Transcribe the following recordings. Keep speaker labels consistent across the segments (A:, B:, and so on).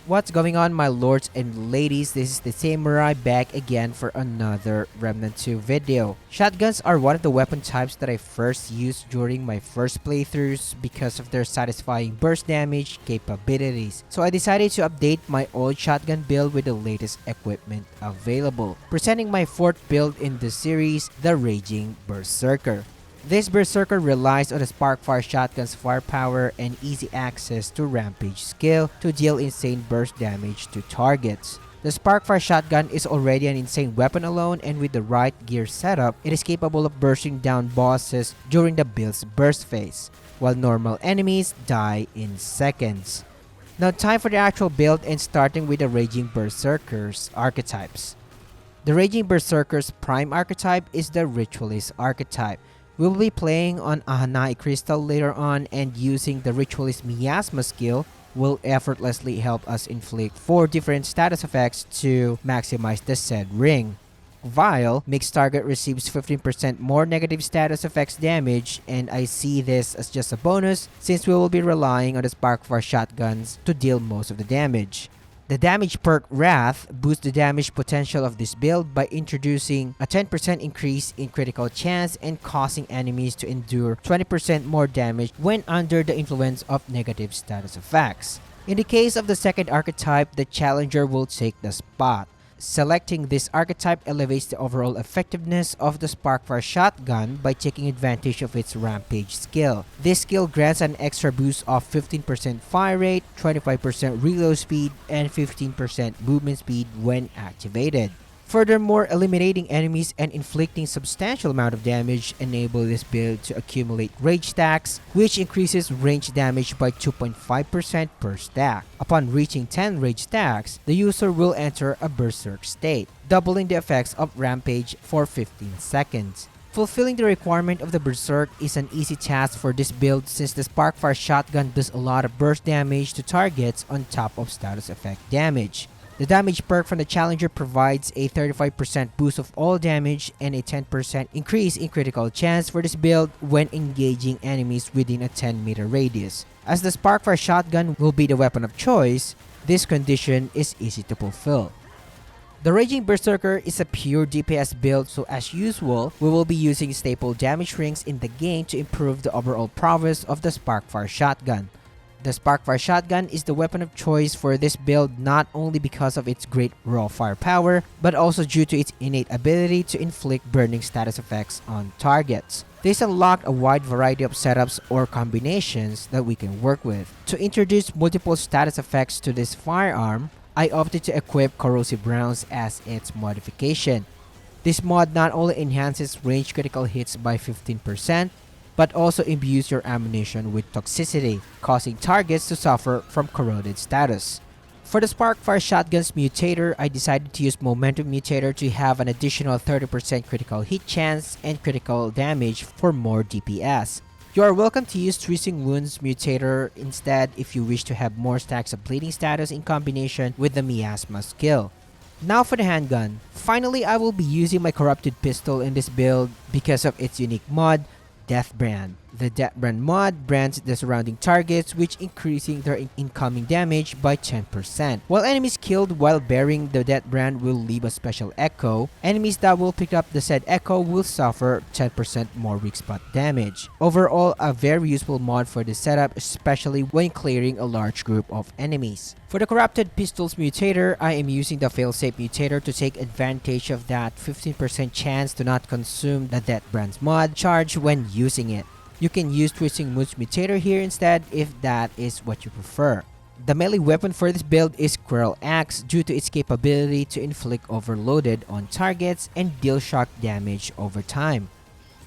A: What's going on, my lords and ladies? This is the Samurai back again for another Remnant 2 video. Shotguns are one of the weapon types that I first used during my first playthroughs because of their satisfying burst damage capabilities. So I decided to update my old shotgun build with the latest equipment available. Presenting my fourth build in the series, the Raging Berserker. This Berserker relies on the Sparkfire shotgun's firepower and easy access to Rampage skill to deal insane burst damage to targets. The Sparkfire shotgun is already an insane weapon alone, and with the right gear setup, it is capable of bursting down bosses during the build's burst phase, while normal enemies die in seconds. Now time for the actual build, and starting with the Raging Berserker's archetypes. The Raging Berserker's prime archetype is the Ritualist archetype. We will be playing on a Hanai Crystal later on, and using the Ritualist Miasma skill will effortlessly help us inflict 4 different status effects to maximize the said ring. Vile makes target receives 15% more negative status effects damage, and I see this as just a bonus since we will be relying on the Sparkfire shotguns to deal most of the damage. The damage perk Wrath boosts the damage potential of this build by introducing a 10% increase in critical chance and causing enemies to endure 20% more damage when under the influence of negative status effects. In the case of the second archetype, the Challenger will take the spot. Selecting this archetype elevates the overall effectiveness of the Sparkfire shotgun by taking advantage of its Rampage skill. This skill grants an extra boost of 15% fire rate, 25% reload speed, and 15% movement speed when activated. Furthermore, eliminating enemies and inflicting substantial amount of damage enable this build to accumulate rage stacks, which increases range damage by 2.5% per stack. Upon reaching 10 rage stacks, the user will enter a berserk state, doubling the effects of Rampage for 15 seconds. Fulfilling the requirement of the Berserk is an easy task for this build since the Sparkfire shotgun does a lot of burst damage to targets on top of status effect damage. The damage perk from the Challenger provides a 35% boost of all damage and a 10% increase in critical chance for this build when engaging enemies within a 10-meter radius. As the Sparkfire shotgun will be the weapon of choice, this condition is easy to fulfill. The Raging Berserker is a pure DPS build, so as usual, we will be using staple damage rings in the game to improve the overall prowess of the Sparkfire shotgun. The Sparkfire shotgun is the weapon of choice for this build not only because of its great raw firepower, but also due to its innate ability to inflict burning status effects on targets. This unlocks a wide variety of setups or combinations that we can work with. To introduce multiple status effects to this firearm, I opted to equip corrosive rounds as its modification. This mod not only enhances range critical hits by 15%, but also imbues your ammunition with toxicity, causing targets to suffer from corroded status. For the Sparkfire shotgun's mutator, I decided to use Momentum Mutator to have an additional 30% critical hit chance and critical damage for more DPS. You are welcome to use Twisting Wounds Mutator instead if you wish to have more stacks of bleeding status in combination with the Miasma skill. Now for the handgun. Finally, I will be using my Corrupted Pistol in this build because of its unique mod, Death Brand. The Death Brand mod brands the surrounding targets, which increasing their incoming damage by 10%. While enemies killed while bearing the Death Brand will leave a special echo, enemies that will pick up the said echo will suffer 10% more weak spot damage. Overall, a very useful mod for this setup, especially when clearing a large group of enemies. For the Corrupted Pistols Mutator, I am using the Failsafe Mutator to take advantage of that 15% chance to not consume the Death Brand's mod charge when using it. You can use Twisting Wounds Mutator here instead if that is what you prefer. The melee weapon for this build is Quarrel Axe due to its capability to inflict overloaded on targets and deal shock damage over time.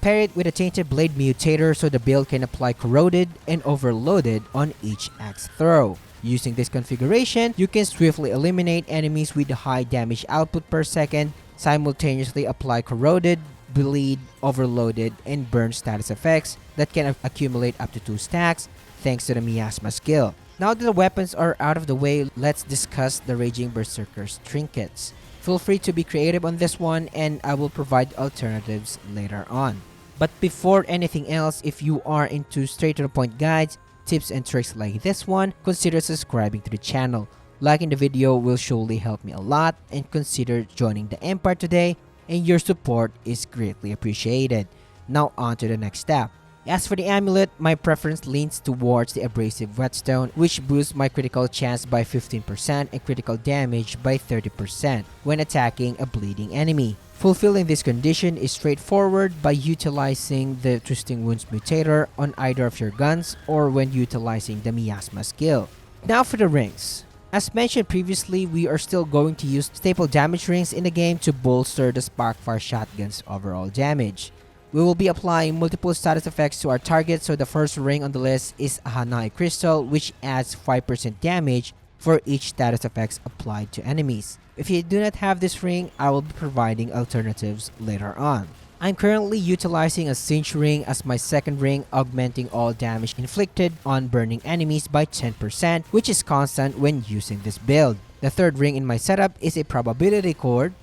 A: Pair it with a Tainted Blade Mutator so the build can apply Corroded and Overloaded on each axe throw. Using this configuration, you can swiftly eliminate enemies with high damage output per second, simultaneously apply Corroded, Bleed, Overloaded, and Burn status effects that can accumulate up to 2 stacks thanks to the Miasma skill. Now that the weapons are out of the way, let's discuss the Raging Berserker's Trinkets. Feel free to be creative on this one, and I will provide alternatives later on. But before anything else, if you are into straight to the point guides, tips and tricks like this one, consider subscribing to the channel. Liking the video will surely help me a lot, and consider joining the Empire today, and your support is greatly appreciated. Now on to the next step. As for the amulet, my preference leans towards the abrasive whetstone, which boosts my critical chance by 15% and critical damage by 30% when attacking a bleeding enemy. Fulfilling this condition is straightforward by utilizing the Twisting Wounds Mutator on either of your guns or when utilizing the Miasma skill. Now for the rings. As mentioned previously, we are still going to use staple damage rings in the game to bolster the Sparkfire shotgun's overall damage. We will be applying multiple status effects to our target, so the first ring on the list is a Hanai Crystal, which adds 5% damage for each status effects applied to enemies. If you do not have this ring, I will be providing alternatives later on. I'm currently utilizing a Cinch ring as my second ring, augmenting all damage inflicted on burning enemies by 10%, which is constant when using this build. The third ring in my setup is a Probability Cord,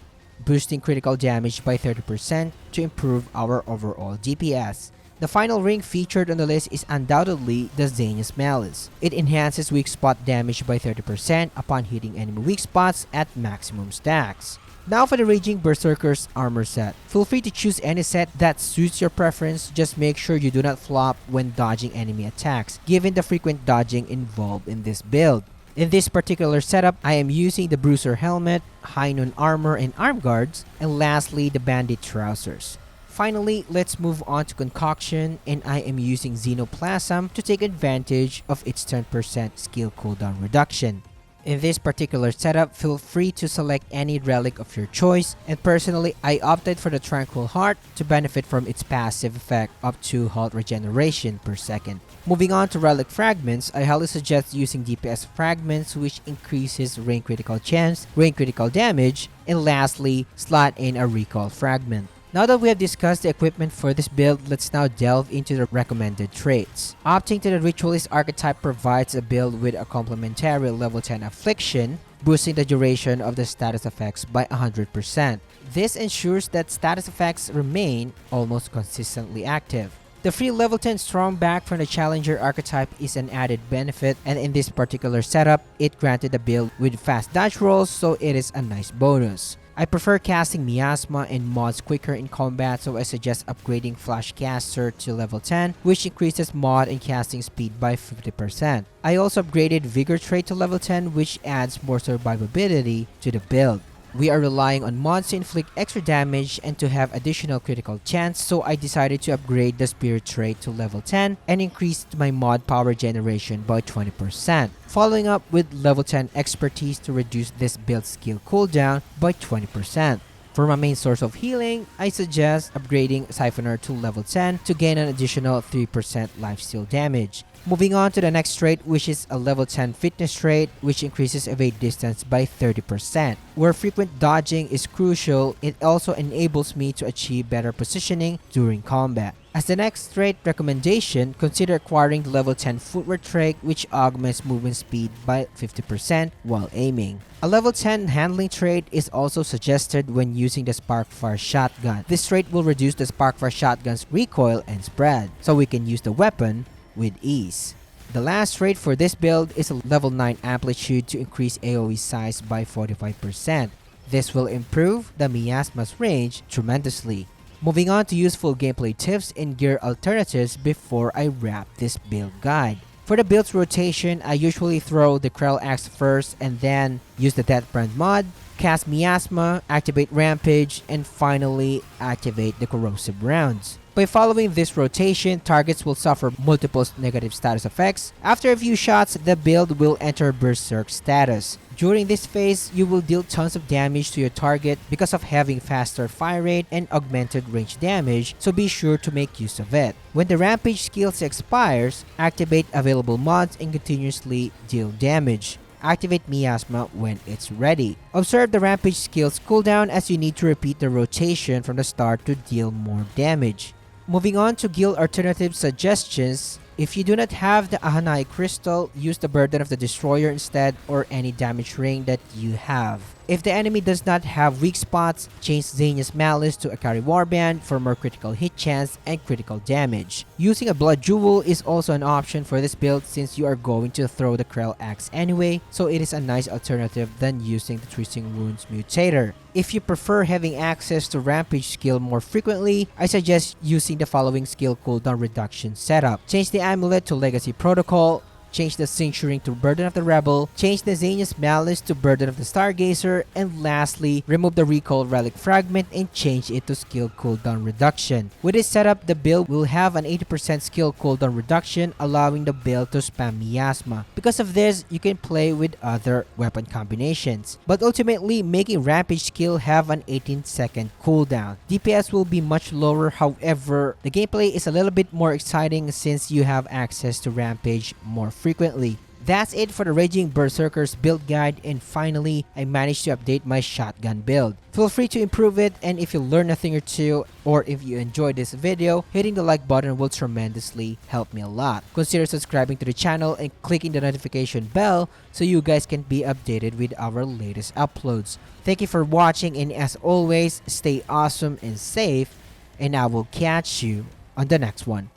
A: boosting critical damage by 30% to improve our overall DPS. The final ring featured on the list is undoubtedly the Xenius Malice. It enhances weak spot damage by 30% upon hitting enemy weak spots at maximum stacks. Now for the Raging Berserker's armor set. Feel free to choose any set that suits your preference, just make sure you do not flop when dodging enemy attacks, given the frequent dodging involved in this build. In this particular setup, I am using the Bruiser Helmet, High Noon Armor and Arm Guards, and lastly the Bandit Trousers. Finally, let's move on to Concoction, and I am using Xenoplasm to take advantage of its 10% skill cooldown reduction. In this particular setup, feel free to select any relic of your choice, and personally, I opted for the Tranquil Heart to benefit from its passive effect up to health regeneration per second. Moving on to Relic Fragments, I highly suggest using DPS Fragments, which increases range critical chance, range critical damage, and lastly, slot in a Recall Fragment. Now that we have discussed the equipment for this build, let's now delve into the recommended traits. Opting to the Ritualist archetype provides a build with a complementary level 10 Affliction, boosting the duration of the status effects by 100%. This ensures that status effects remain almost consistently active. The free level 10 Strong Back from the Challenger archetype is an added benefit, and in this particular setup, it granted the build with fast dodge rolls, so it is a nice bonus. I prefer casting Miasma and mods quicker in combat, so I suggest upgrading Flash Caster to level 10, which increases mod and casting speed by 50%. I also upgraded Vigor trait to level 10, which adds more survivability to the build. We are relying on mods to inflict extra damage and to have additional critical chance, so I decided to upgrade the Spirit trait to level 10 and increased my mod power generation by 20%, following up with level 10 Expertise to reduce this build skill cooldown by 20%. For my main source of healing, I suggest upgrading Siphoner to level 10 to gain an additional 3% lifesteal damage. Moving on to the next trait, which is a level 10 fitness trait, which increases evade distance by 30%. Where frequent dodging is crucial, it also enables me to achieve better positioning during combat. As the next trait recommendation, consider acquiring the level 10 footwear trait, which augments movement speed by 50% while aiming. A level 10 handling trait is also suggested when using the Sparkfire shotgun. This trait will reduce the Sparkfire shotgun's recoil and spread, so we can use the weapon with ease. The last trait for this build is a level 9 amplitude to increase AoE size by 45%. This will improve the Miasma's range tremendously. Moving on to useful gameplay tips and gear alternatives before I wrap this build guide. For the build's rotation, I usually throw the Krell Axe first and then use the Deathbrand mod, cast Miasma, activate Rampage, and finally activate the Corrosive Rounds. By following this rotation, targets will suffer multiple negative status effects. After a few shots, the build will enter Berserk status. During this phase, you will deal tons of damage to your target because of having faster fire rate and augmented range damage, so be sure to make use of it. When the Rampage skills expires, activate available mods and continuously deal damage. Activate Miasma when it's ready. Observe the Rampage skills cooldown as you need to repeat the rotation from the start to deal more damage. Moving on to guild alternative suggestions, if you do not have the Ahanai Crystal, use the Burden of the Destroyer instead or any damage ring that you have. If the enemy does not have weak spots, change Xenia's Malice to Akari Warband for more critical hit chance and critical damage. Using a Blood Jewel is also an option for this build since you are going to throw the Krell Axe anyway, so it is a nice alternative than using the Twisting Wounds Mutator. If you prefer having access to Rampage skill more frequently, I suggest using the following skill cooldown reduction setup. Change the Amulet to Legacy Protocol, change the Cincturing to Burden of the Rebel, change the Xenia's Malice to Burden of the Stargazer, and lastly, remove the Recall Relic Fragment and change it to skill cooldown reduction. With this setup, the build will have an 80% skill cooldown reduction, allowing the build to spam Miasma. Because of this, you can play with other weapon combinations, but ultimately making Rampage skill have an 18-second cooldown. DPS will be much lower, however, the gameplay is a little bit more exciting since you have access to Rampage more frequently. That's it for the Raging Berserkers build guide, and finally, I managed to update my shotgun build. Feel free to improve it, and if you learn a thing or two, or if you enjoyed this video, hitting the like button will tremendously help me a lot. Consider subscribing to the channel and clicking the notification bell so you guys can be updated with our latest uploads. Thank you for watching, and as always, stay awesome and safe, and I will catch you on the next one.